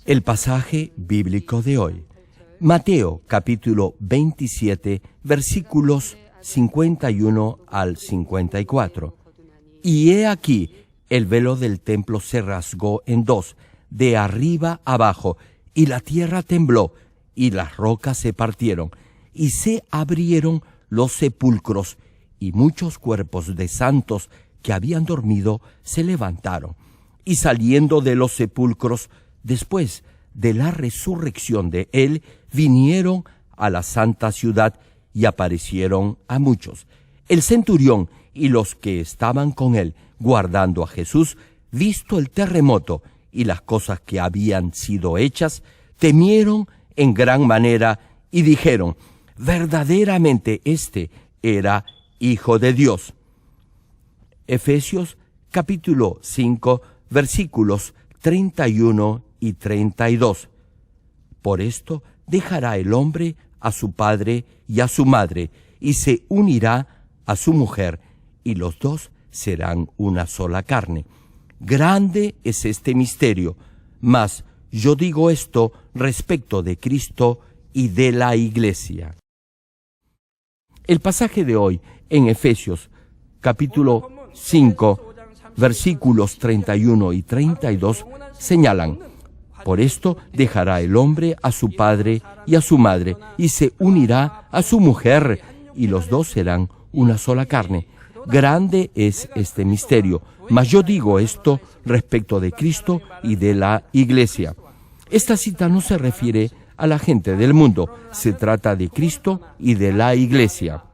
El pasaje bíblico de hoy, Mateo capítulo 27, versículos 51 al 54. Y he aquí, el velo del templo se rasgó en dos, de arriba abajo, y la tierra tembló, y las rocas se partieron, y se abrieron los sepulcros, y muchos cuerpos de santos que habían dormido se levantaron. Y saliendo de los sepulcros, después de la resurrección de él, vinieron a la santa ciudad y aparecieron a muchos. El centurión y los que estaban con él, guardando a Jesús, visto el terremoto y las cosas que habían sido hechas, temieron en gran manera y dijeron: verdaderamente este era Hijo de Dios. Efesios capítulo 5, versículos 31 y 32. Por esto dejará el hombre a su padre y a su madre, y se unirá a su mujer, y los dos serán una sola carne. Grande es este misterio, mas yo digo esto respecto de Cristo y de la Iglesia. El pasaje de hoy en Efesios capítulo 5, versículos 31 y 32 señalan: por esto dejará el hombre a su padre y a su madre, y se unirá a su mujer, y los dos serán una sola carne. Grande es este misterio, mas yo digo esto respecto de Cristo y de la Iglesia. Esta cita no se refiere a la gente del mundo, se trata de Cristo y de la Iglesia.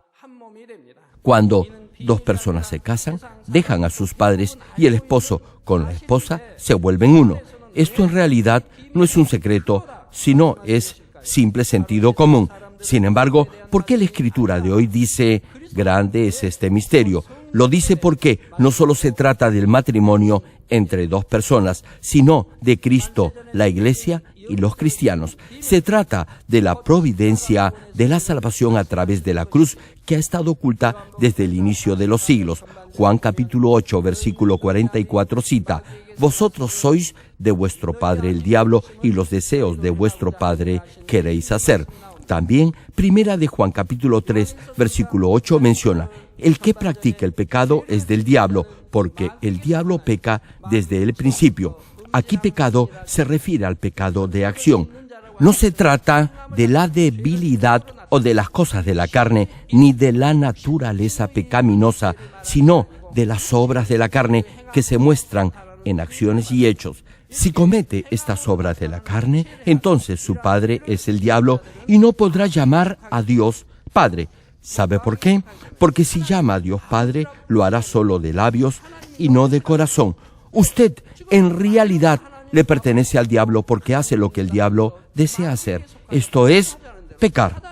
Cuando dos personas se casan, dejan a sus padres y el esposo con la esposa se vuelven uno. Esto en realidad no es un secreto, sino es simple sentido común. Sin embargo, ¿por qué la Escritura de hoy dice grande es este misterio? Lo dice porque no solo se trata del matrimonio entre dos personas, sino de Cristo, la Iglesia y los cristianos. Se trata de la providencia de la salvación a través de la cruz que ha estado oculta desde el inicio de los siglos. Juan capítulo 8, versículo 44 cita: vosotros sois de vuestro padre el diablo, y los deseos de vuestro padre queréis hacer. También Primera de Juan capítulo 3, versículo 8 menciona: el que practica el pecado es del diablo, porque el diablo peca desde el principio. Aquí pecado se refiere al pecado de acción. No se trata de la debilidad o de las cosas de la carne, ni de la naturaleza pecaminosa, sino de las obras de la carne que se muestran en acciones y hechos. Si comete estas obras de la carne, entonces su padre es el diablo y no podrá llamar a Dios Padre. ¿Sabe por qué? Porque si llama a Dios Padre, lo hará solo de labios y no de corazón. Usted, en realidad, le pertenece al diablo porque hace lo que el diablo desea hacer. Esto es, pecar.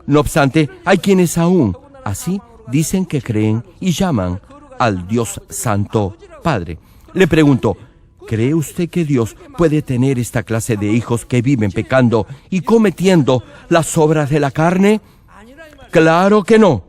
No obstante, hay quienes aún así dicen que creen y llaman al Dios Santo Padre. Le pregunto, ¿cree usted que Dios puede tener esta clase de hijos que viven pecando y cometiendo las obras de la carne? ¡Claro que no!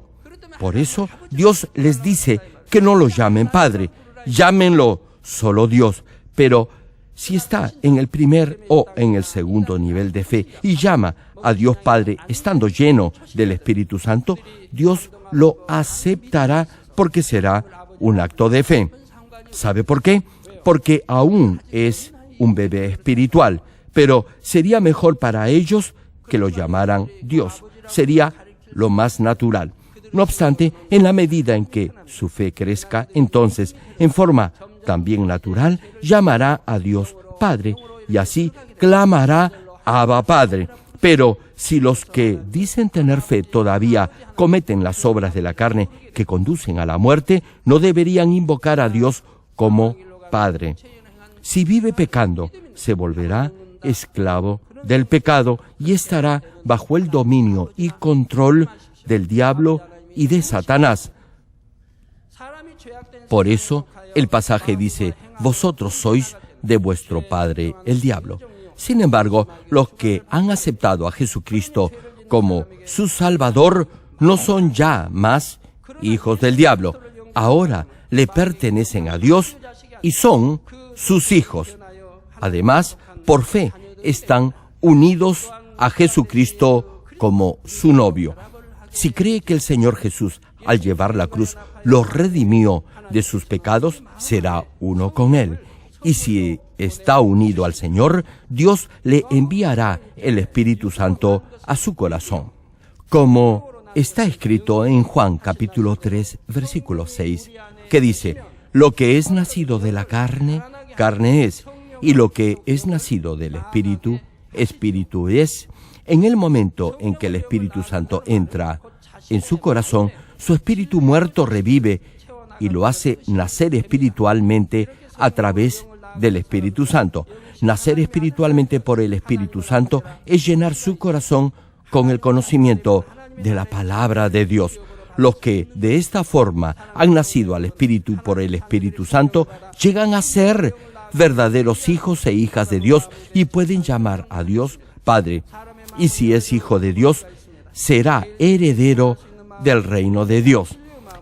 Por eso Dios les dice que no lo llamen Padre, llámenlo solo Dios. Pero si está en el primer o en el segundo nivel de fe y llama a Dios Padre estando lleno del Espíritu Santo, Dios lo aceptará porque será un acto de fe. ¿Sabe por qué? Porque aún es un bebé espiritual, pero sería mejor para ellos que lo llamaran Dios. Sería lo más natural. No obstante, en la medida en que su fe crezca, entonces, en forma también natural, llamará a Dios Padre, y así clamará Abba Padre. Pero si los que dicen tener fe todavía cometen las obras de la carne que conducen a la muerte, no deberían invocar a Dios como Padre. Si vive pecando, se volverá esclavo del pecado y estará bajo el dominio y control del diablo y de Satanás. Por eso, el pasaje dice: vosotros sois de vuestro padre el diablo. Sin embargo, los que han aceptado a Jesucristo como su Salvador no son ya más hijos del diablo. Ahora le pertenecen a Dios y son sus hijos. Además, por fe, están unidos a Jesucristo como su novio. Si cree que el Señor Jesús, al llevar la cruz, los redimió de sus pecados, será uno con Él. Y si está unido al Señor, Dios le enviará el Espíritu Santo a su corazón. Como está escrito en Juan capítulo 3, versículo 6, que dice: lo que es nacido de la carne, carne es, y lo que es nacido del Espíritu, Espíritu es. En el momento en que el Espíritu Santo entra en su corazón, su espíritu muerto revive y lo hace nacer espiritualmente a través del Espíritu Santo. Nacer espiritualmente por el Espíritu Santo es llenar su corazón con el conocimiento de la palabra de Dios. Los que de esta forma han nacido al Espíritu por el Espíritu Santo llegan a ser verdaderos hijos e hijas de Dios y pueden llamar a Dios Padre. Y si es hijo de Dios, será heredero del reino de Dios.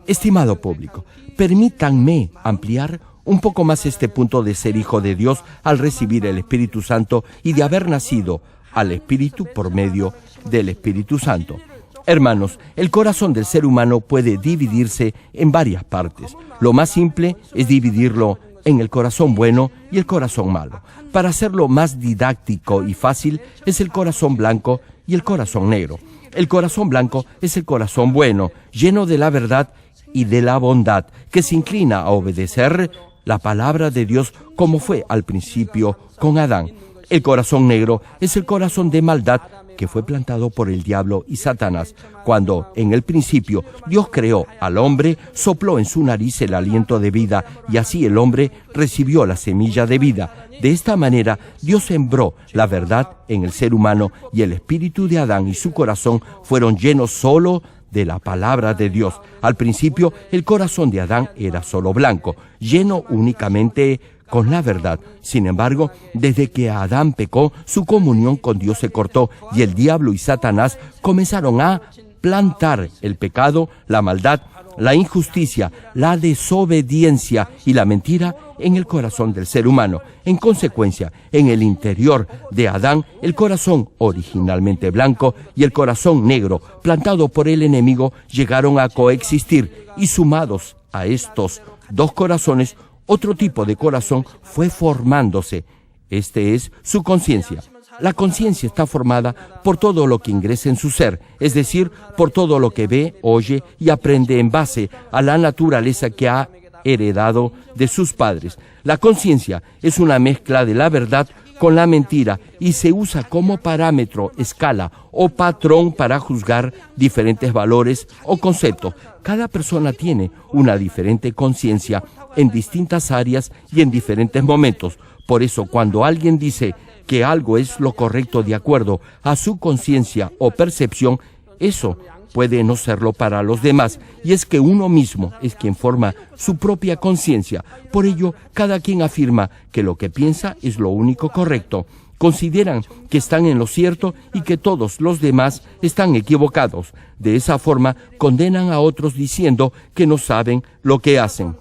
Estimado público, permítanme ampliar un poco más este punto de ser hijo de Dios al recibir el Espíritu Santo y de haber nacido al Espíritu por medio del Espíritu Santo. Hermanos, el corazón del ser humano puede dividirse en varias partes. Lo más simple es dividirlo en el corazón bueno y el corazón malo. Para hacerlo más didáctico y fácil, es el corazón blanco y el corazón negro. El corazón blanco es el corazón bueno, lleno de la verdad y de la bondad, que se inclina a obedecer la palabra de Dios como fue al principio con Adán. El corazón negro es el corazón de maldad que fue plantado por el diablo y Satanás. Cuando en el principio Dios creó al hombre, sopló en su nariz el aliento de vida y así el hombre recibió la semilla de vida. De esta manera Dios sembró la verdad en el ser humano y el espíritu de Adán y su corazón fueron llenos solo de la palabra de Dios. Al principio el corazón de Adán era solo blanco, lleno únicamente con la verdad. Sin embargo, desde que Adán pecó, su comunión con Dios se cortó y el diablo y Satanás comenzaron a plantar el pecado, la maldad, la injusticia, la desobediencia y la mentira en el corazón del ser humano. En consecuencia, en el interior de Adán, el corazón originalmente blanco y el corazón negro, plantado por el enemigo, llegaron a coexistir y sumados a estos dos corazones, otro tipo de corazón fue formándose. Este es su conciencia. La conciencia está formada por todo lo que ingresa en su ser, es decir, por todo lo que ve, oye y aprende en base a la naturaleza que ha heredado de sus padres. La conciencia es una mezcla de la verdad con la mentira y se usa como parámetro, escala o patrón para juzgar diferentes valores o conceptos. Cada persona tiene una diferente conciencia en distintas áreas y en diferentes momentos. Por eso, cuando alguien dice que algo es lo correcto de acuerdo a su conciencia o percepción, eso puede no serlo para los demás, y es que uno mismo es quien forma su propia conciencia. Por ello, cada quien afirma que lo que piensa es lo único correcto. Consideran que están en lo cierto y que todos los demás están equivocados. De esa forma, condenan a otros diciendo que no saben lo que hacen.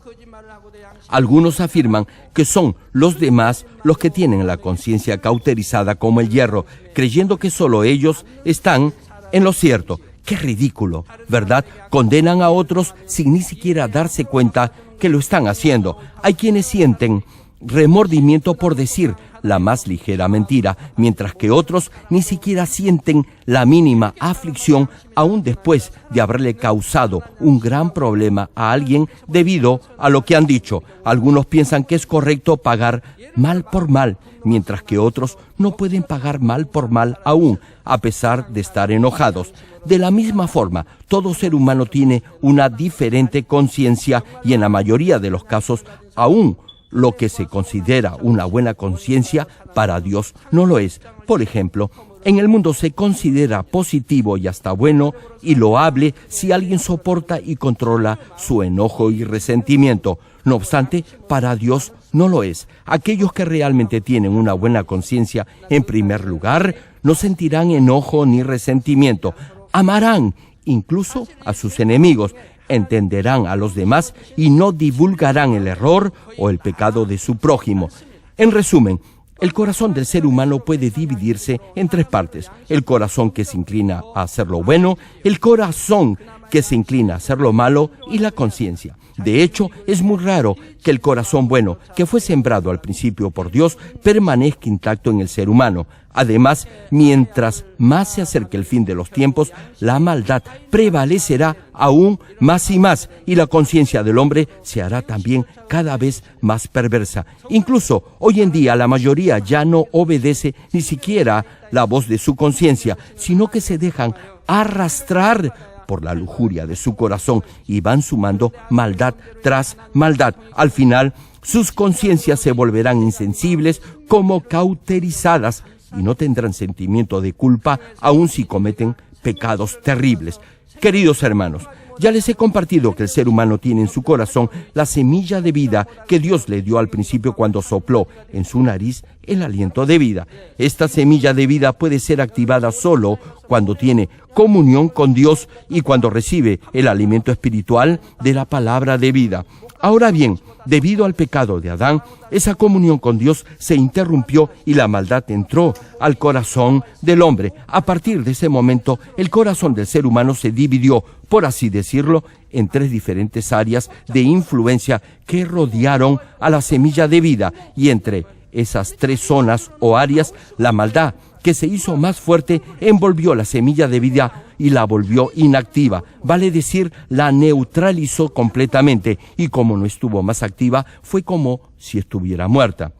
Algunos afirman que son los demás los que tienen la conciencia cauterizada como el hierro, creyendo que solo ellos están en lo cierto. ¡Qué ridículo!, ¿verdad? Condenan a otros sin ni siquiera darse cuenta que lo están haciendo. Hay quienes sienten remordimiento por decir la más ligera mentira, mientras que otros ni siquiera sienten la mínima aflicción aún después de haberle causado un gran problema a alguien debido a lo que han dicho. Algunos piensan que es correcto pagar mal por mal, mientras que otros no pueden pagar mal por mal aún, a pesar de estar enojados. De la misma forma, todo ser humano tiene una diferente conciencia y en la mayoría de los casos, aún lo que se considera una buena conciencia, para Dios no lo es. Por ejemplo, en el mundo se considera positivo y hasta bueno y loable si alguien soporta y controla su enojo y resentimiento. No obstante, para Dios no lo es. Aquellos que realmente tienen una buena conciencia, en primer lugar, no sentirán enojo ni resentimiento. Amarán incluso a sus enemigos, entenderán a los demás y no divulgarán el error o el pecado de su prójimo. En resumen, El corazón del ser humano puede dividirse en tres partes: el corazón que se inclina a hacer lo bueno, el corazón que se inclina a hacer lo malo y la conciencia. De hecho, es muy raro que el corazón bueno, que fue sembrado al principio por Dios, permanezca intacto en el ser humano. Además, mientras más se acerque el fin de los tiempos, la maldad prevalecerá aún más y más, y la conciencia del hombre se hará también cada vez más perversa. Incluso hoy en día la mayoría ya no obedece ni siquiera la voz de su conciencia, sino que se dejan arrastrar por la lujuria de su corazón y van sumando maldad tras maldad. Al final, sus conciencias se volverán insensibles, como cauterizadas, y no tendrán sentimiento de culpa, aun si cometen pecados terribles. Queridos hermanos, ya les he compartido que el ser humano tiene en su corazón la semilla de vida que Dios le dio al principio cuando sopló en su nariz el aliento de vida. Esta semilla de vida puede ser activada solo cuando tiene comunión con Dios y cuando recibe el alimento espiritual de la palabra de vida. Ahora bien, debido al pecado de Adán, esa comunión con Dios se interrumpió y la maldad entró al corazón del hombre. A partir de ese momento, el corazón del ser humano se dividió, por así decirlo, en tres diferentes áreas de influencia que rodearon a la semilla de vida, y entre esas tres zonas o áreas, la maldad, que se hizo más fuerte, envolvió la semilla de vida y la volvió inactiva. Vale decir, la neutralizó completamente, y como no estuvo más activa, fue como si estuviera muerta.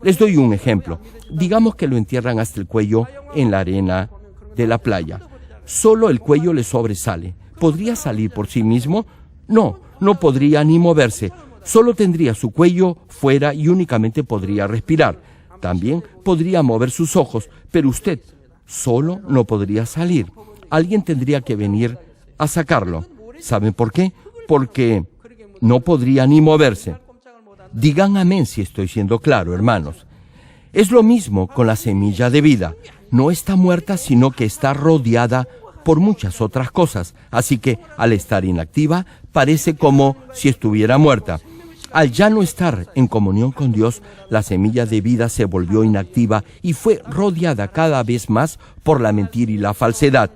Les doy un ejemplo. Digamos que lo entierran hasta el cuello en la arena de la playa. Solo el cuello le sobresale. ¿Podría salir por sí mismo? No, no podría ni moverse. Solo tendría su cuello fuera y únicamente podría respirar. También podría mover sus ojos, pero usted solo no podría salir. Alguien tendría que venir a sacarlo. ¿Saben por qué? Porque no podría ni moverse. Digan amén si estoy siendo claro, hermanos. Es lo mismo con la semilla de vida. No está muerta, sino que está rodeada por muchas otras cosas. Así que, al estar inactiva, parece como si estuviera muerta. Al ya no estar en comunión con Dios, la semilla de vida se volvió inactiva y fue rodeada cada vez más por la mentira y la falsedad.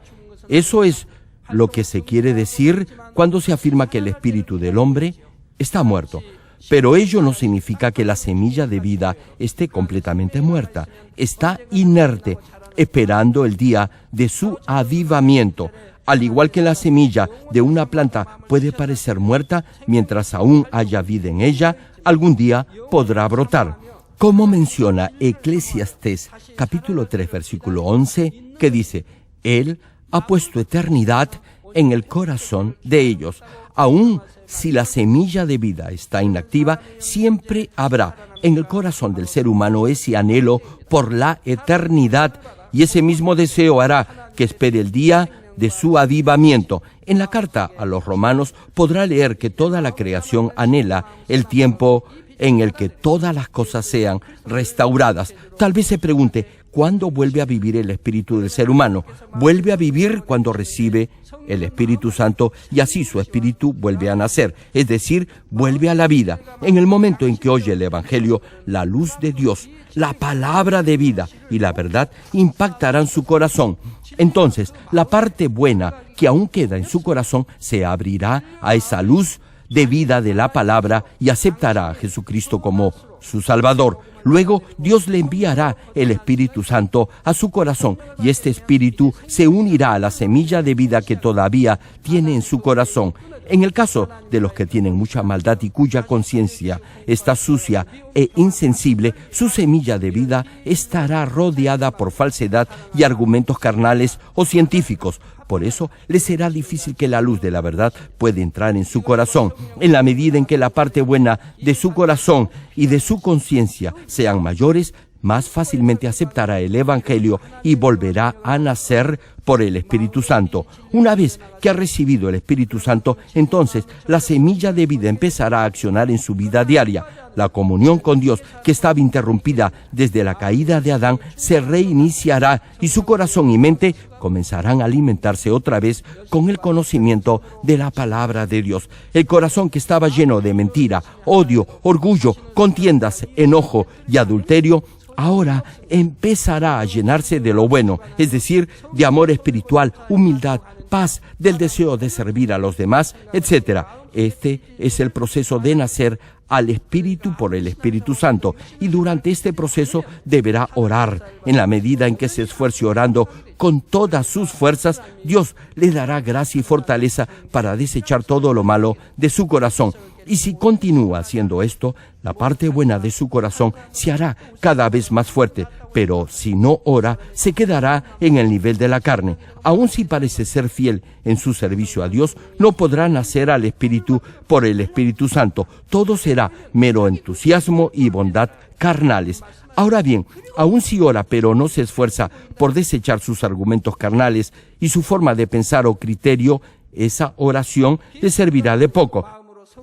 Eso es lo que se quiere decir cuando se afirma que el espíritu del hombre está muerto. Pero ello no significa que la semilla de vida esté completamente muerta. Está inerte, esperando el día de su avivamiento. Al igual que la semilla de una planta puede parecer muerta, mientras aún haya vida en ella, algún día podrá brotar. Como menciona Eclesiastés capítulo 3, versículo 11, que dice: Él ha puesto eternidad en el corazón de ellos. Aún si la semilla de vida está inactiva, siempre habrá en el corazón del ser humano ese anhelo por la eternidad, y ese mismo deseo hará que espere el día de su avivamiento. En la carta a los Romanos podrá leer que toda la creación anhela el tiempo en el que todas las cosas sean restauradas. Tal vez se pregunte, ¿cuándo vuelve a vivir el espíritu del ser humano? Vuelve a vivir cuando recibe el Espíritu Santo, y así su espíritu vuelve a nacer, es decir, vuelve a la vida. En el momento en que oye el Evangelio, la luz de Dios, la palabra de vida y la verdad impactarán su corazón. Entonces, la parte buena que aún queda en su corazón se abrirá a esa luz de vida de la palabra y aceptará a Jesucristo como su Salvador. Luego, Dios le enviará el Espíritu Santo a su corazón, y este Espíritu se unirá a la semilla de vida que todavía tiene en su corazón. En el caso de los que tienen mucha maldad y cuya conciencia está sucia e insensible, su semilla de vida estará rodeada por falsedad y argumentos carnales o científicos. Por eso les será difícil que la luz de la verdad pueda entrar en su corazón. En la medida en que la parte buena de su corazón y de su conciencia sean mayores, más fácilmente aceptará el Evangelio y volverá a nacer por el Espíritu Santo. Una vez que ha recibido el Espíritu Santo, entonces la semilla de vida empezará a accionar en su vida diaria. La comunión con Dios, que estaba interrumpida desde la caída de Adán, se reiniciará y su corazón y mente comenzarán a alimentarse otra vez con el conocimiento de la palabra de Dios. El corazón que estaba lleno de mentira, odio, orgullo, contiendas, enojo y adulterio, ahora empezará a llenarse de lo bueno, es decir, de amor espiritual, humildad, paz, del deseo de servir a los demás, etc. Este es el proceso de nacer al Espíritu por el Espíritu Santo, y durante este proceso deberá orar. En la medida en que se esfuerce orando con todas sus fuerzas, Dios le dará gracia y fortaleza para desechar todo lo malo de su corazón. Y si continúa haciendo esto, la parte buena de su corazón se hará cada vez más fuerte, pero si no ora, se quedará en el nivel de la carne. Aun si parece ser fiel en su servicio a Dios, no podrá nacer al Espíritu por el Espíritu Santo. Todo será mero entusiasmo y bondad carnales. Ahora bien, aun si ora pero no se esfuerza por desechar sus argumentos carnales y su forma de pensar o criterio, esa oración le servirá de poco.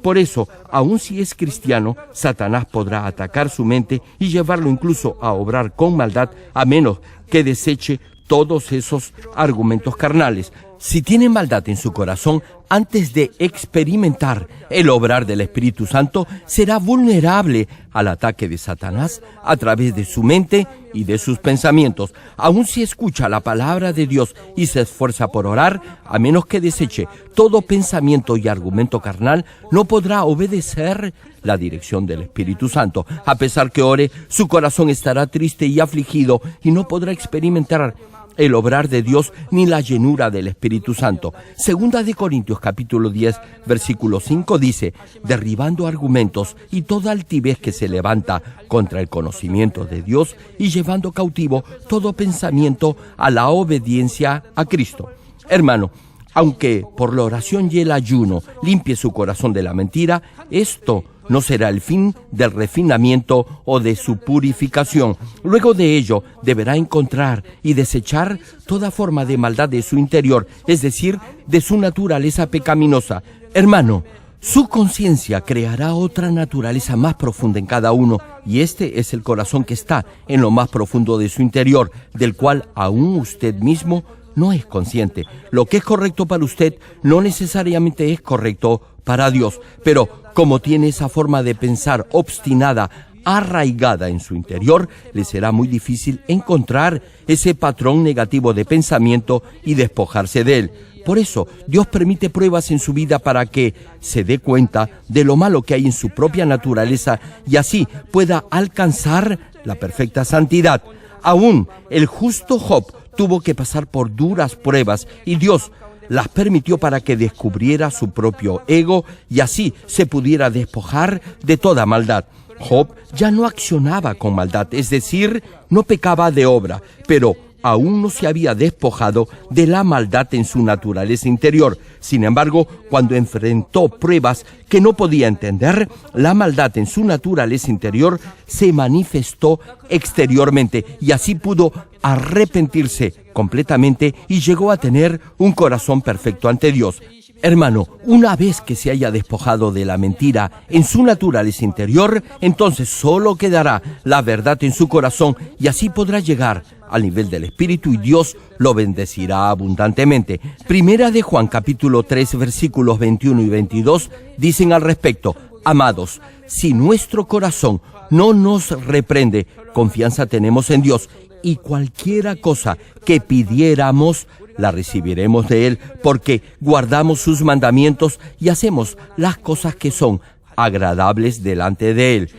Por eso, aun si es cristiano, Satanás podrá atacar su mente y llevarlo incluso a obrar con maldad, a menos que deseche todos esos argumentos carnales. Si tiene maldad en su corazón, antes de experimentar el obrar del Espíritu Santo, será vulnerable al ataque de Satanás a través de su mente y de sus pensamientos. Aun si escucha la palabra de Dios y se esfuerza por orar, a menos que deseche todo pensamiento y argumento carnal, no podrá obedecer la dirección del Espíritu Santo. A pesar que ore, su corazón estará triste y afligido y no podrá experimentar el obrar de Dios ni la llenura del Espíritu Santo. Segunda de Corintios capítulo 10, versículo 5 dice: derribando argumentos y toda altivez que se levanta contra el conocimiento de Dios y llevando cautivo todo pensamiento a la obediencia a Cristo. Hermano, aunque por la oración y el ayuno limpie su corazón de la mentira, esto no será el fin del refinamiento o de su purificación. Luego de ello, deberá encontrar y desechar toda forma de maldad de su interior, es decir, de su naturaleza pecaminosa. Hermano, su conciencia creará otra naturaleza más profunda en cada uno, y este es el corazón que está en lo más profundo de su interior, del cual aún usted mismo no es consciente. Lo que es correcto para usted no necesariamente es correcto para Dios, pero como tiene esa forma de pensar obstinada, arraigada en su interior, le será muy difícil encontrar ese patrón negativo de pensamiento y despojarse de él. Por eso, Dios permite pruebas en su vida para que se dé cuenta de lo malo que hay en su propia naturaleza y así pueda alcanzar la perfecta santidad. Aún el justo Job tuvo que pasar por duras pruebas y Dios las permitió para que descubriera su propio ego y así se pudiera despojar de toda maldad. Job ya no accionaba con maldad, es decir, no pecaba de obra, pero aún no se había despojado de la maldad en su naturaleza interior. Sin embargo, cuando enfrentó pruebas que no podía entender, la maldad en su naturaleza interior se manifestó exteriormente y así pudo arrepentirse completamente y llegó a tener un corazón perfecto ante Dios. Hermano, una vez que se haya despojado de la mentira en su naturaleza interior, entonces solo quedará la verdad en su corazón y así podrá llegar al nivel del Espíritu y Dios lo bendecirá abundantemente. Primera de Juan capítulo 3 versículos 21 y 22 dicen al respecto: amados, si nuestro corazón no nos reprende, confianza tenemos en Dios y cualquiera cosa que pidiéramos la recibiremos de Él, porque guardamos sus mandamientos y hacemos las cosas que son agradables delante de Él.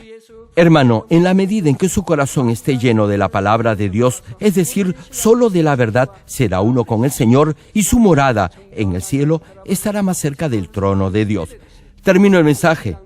Hermano, en la medida en que su corazón esté lleno de la palabra de Dios, es decir, solo de la verdad, será uno con el Señor y su morada en el cielo estará más cerca del trono de Dios. Termino el mensaje.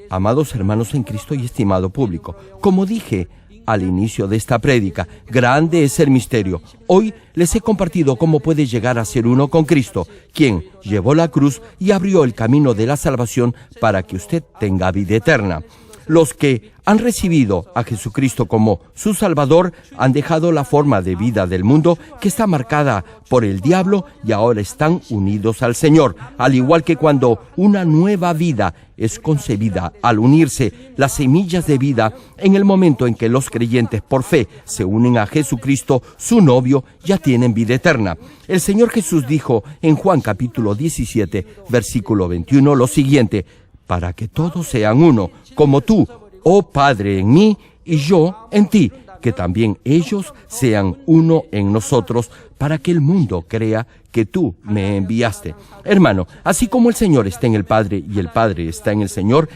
Amados hermanos en Cristo y estimado público, como dije al inicio de esta prédica, grande es el misterio. Hoy les he compartido cómo puede llegar a ser uno con Cristo, quien llevó la cruz y abrió el camino de la salvación para que usted tenga vida eterna. Los que han recibido a Jesucristo como su Salvador han dejado la forma de vida del mundo que está marcada por el diablo y ahora están unidos al Señor. Al igual que cuando una nueva vida es concebida al unirse las semillas de vida en el momento en que los creyentes por fe se unen a Jesucristo, su novio, ya tienen vida eterna. El Señor Jesús dijo en Juan capítulo 17, versículo 21, lo siguiente: para que todos sean uno, como tú, oh Padre, en mí y yo en ti, que también ellos sean uno en nosotros, para que el mundo crea que tú me enviaste. Hermano, así como el Señor está en el Padre y el Padre está en el Señor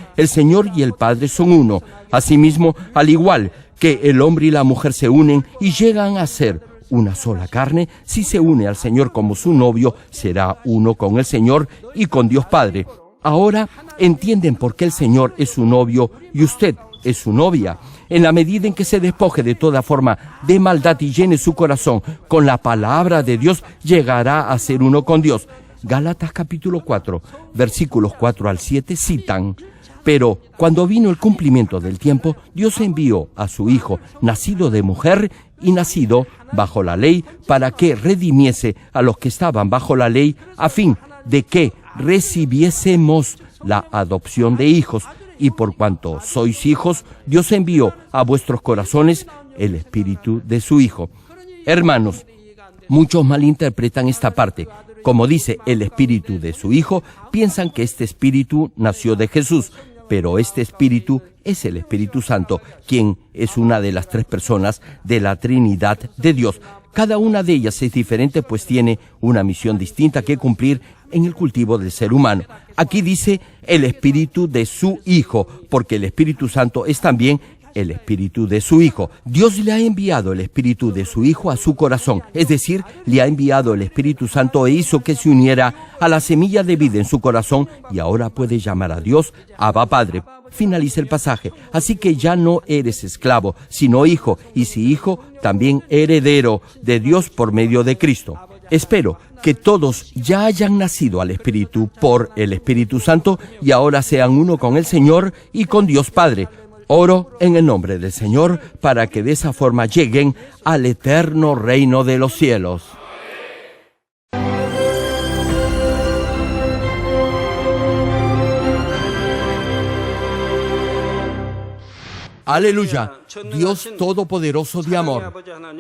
y el Padre son uno. Asimismo, al igual que el hombre y la mujer se unen y llegan a ser una sola carne, si se une al Señor como su novio, será uno con el Señor y con Dios Padre. Ahora entienden por qué el Señor es su novio y usted es su novia. En la medida en que se despoje de toda forma de maldad y llene su corazón con la palabra de Dios, llegará a ser uno con Dios. Gálatas capítulo 4, versículos 4 al 7 citan: pero cuando vino el cumplimiento del tiempo, Dios envió a su Hijo, nacido de mujer y nacido bajo la ley, para que redimiese a los que estaban bajo la ley, a fin de que recibiésemos la adopción de hijos. Y por cuanto sois hijos, Dios envió a vuestros corazones el Espíritu de su Hijo. Hermanos, muchos malinterpretan esta parte. Como dice el Espíritu de su Hijo, piensan que este Espíritu nació de Jesús, pero este Espíritu es el Espíritu Santo, quien es una de las tres personas de la Trinidad de Dios. Cada una de ellas es diferente, pues tiene una misión distinta que cumplir en el cultivo del ser humano. Aquí dice el Espíritu de su Hijo, porque el Espíritu Santo es también el Espíritu de su Hijo. Dios le ha enviado el Espíritu de su Hijo a su corazón, es decir, le ha enviado el Espíritu Santo e hizo que se uniera a la semilla de vida en su corazón y ahora puede llamar a Dios Abba Padre. Finaliza el pasaje. Así que ya no eres esclavo, sino hijo, y si hijo, también heredero de Dios por medio de Cristo. Espero que todos ya hayan nacido al Espíritu por el Espíritu Santo y ahora sean uno con el Señor y con Dios Padre. Oro en el nombre del Señor para que de esa forma lleguen al eterno reino de los cielos. Aleluya, Dios Todopoderoso de amor,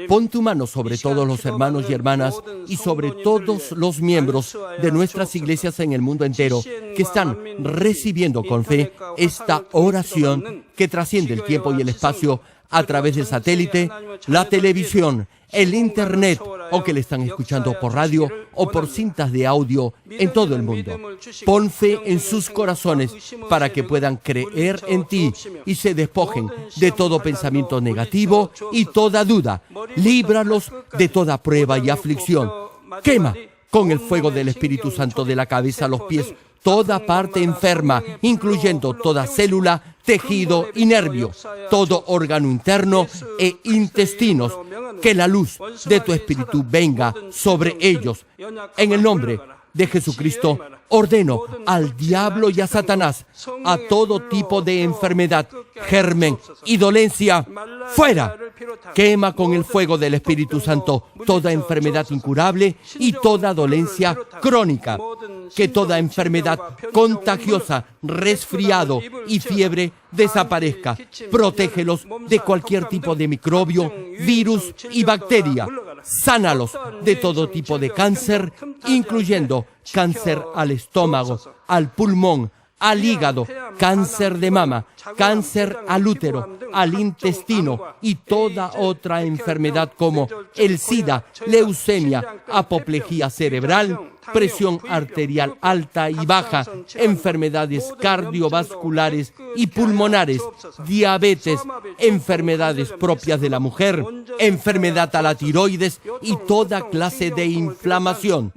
pon tu mano sobre todos los hermanos y hermanas y sobre todos los miembros de nuestras iglesias en el mundo entero que están recibiendo con fe esta oración que trasciende el tiempo y el espacio a través del satélite, la televisión, el internet o que le están escuchando por radio o por cintas de audio en todo el mundo. Pon fe en sus corazones para que puedan creer en ti y se despojen de todo pensamiento negativo y toda duda. Líbralos de toda prueba y aflicción. Quema con el fuego del Espíritu Santo de la cabeza a los pies toda parte enferma, incluyendo toda célula, tejido y nervio, todo órgano interno e intestinos. Que la luz de tu Espíritu venga sobre ellos. En el nombre de Jesucristo, ordeno al diablo y a Satanás, a todo tipo de enfermedad, germen y dolencia, fuera. Quema con el fuego del Espíritu Santo toda enfermedad incurable y toda dolencia crónica. Que toda enfermedad contagiosa, resfriado y fiebre desaparezca. Protégelos de cualquier tipo de microbio, virus y bacteria. Sánalos de todo tipo de cáncer, incluyendo cáncer al estómago, al pulmón, al hígado, cáncer de mama, cáncer al útero, al intestino y toda otra enfermedad como el SIDA, leucemia, apoplejía cerebral, presión arterial alta y baja, enfermedades cardiovasculares y pulmonares, diabetes, enfermedades propias de la mujer, enfermedad a la tiroides y toda clase de inflamación.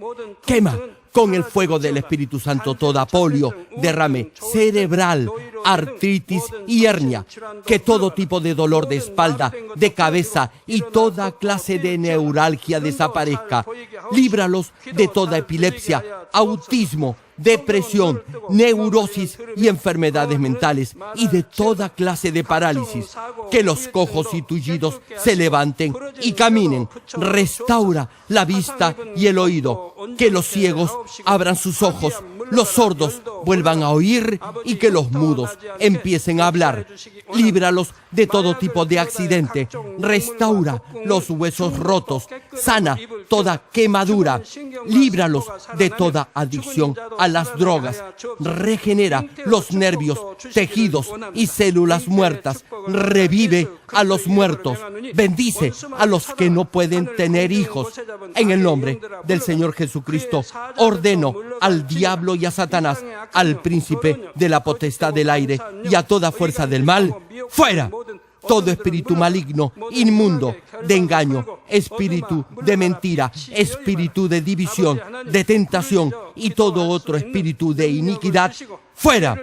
Quema con el fuego del Espíritu Santo toda polio, derrame cerebral, artritis y hernia. Que todo tipo de dolor de espalda, de cabeza y toda clase de neuralgia desaparezca. Líbralos de toda epilepsia, autismo, depresión, neurosis y enfermedades mentales y de toda clase de parálisis. Que los cojos y tullidos se levanten y caminen. Restaura la vista y el oído. Que los ciegos abran sus ojos, los sordos vuelvan a oír y que los mudos empiecen a hablar. Líbralos de todo tipo de accidente. Restaura los huesos rotos. Sana toda quemadura. Líbralos de toda adicción a las drogas. Regenera los nervios, tejidos y células muertas. Revive a los muertos. Bendice a los que no pueden tener hijos. En el nombre del Señor Jesucristo, ordeno al diablo y a Satanás, al príncipe de la potestad del aire y a toda fuerza del mal, ¡fuera! Todo espíritu maligno, inmundo, de engaño, espíritu de mentira, espíritu de división, de tentación y todo otro espíritu de iniquidad, ¡fuera!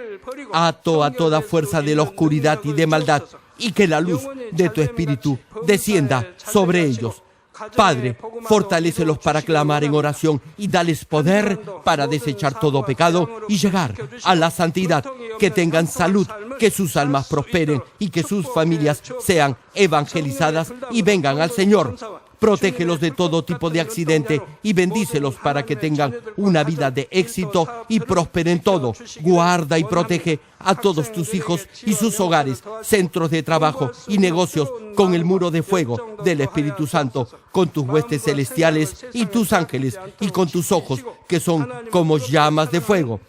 Ato a toda fuerza de la oscuridad y de maldad, y que la luz de tu espíritu descienda sobre ellos. Padre, fortalécelos para clamar en oración y dales poder para desechar todo pecado y llegar a la santidad. Que tengan salud, que sus almas prosperen y que sus familias sean evangelizadas y vengan al Señor. Protégelos de todo tipo de accidente y bendícelos para que tengan una vida de éxito y prosperen todo. Guarda y protege a todos tus hijos y sus hogares, centros de trabajo y negocios con el muro de fuego del Espíritu Santo, con tus huestes celestiales y tus ángeles y con tus ojos que son como llamas de fuego.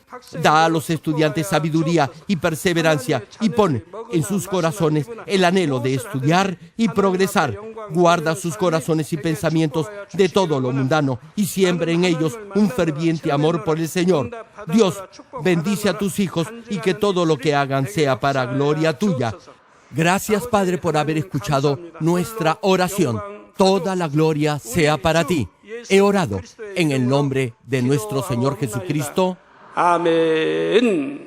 Da a los estudiantes sabiduría y perseverancia y pone en sus corazones el anhelo de estudiar y progresar. Guarda sus corazones y pensamientos de todo lo mundano y siembra en ellos un ferviente amor por el Señor. Dios, bendice a tus hijos y que todo lo que hagan sea para gloria tuya. Gracias, Padre, por haber escuchado nuestra oración. Toda la gloria sea para ti. He orado en el nombre de nuestro Señor Jesucristo. 아멘.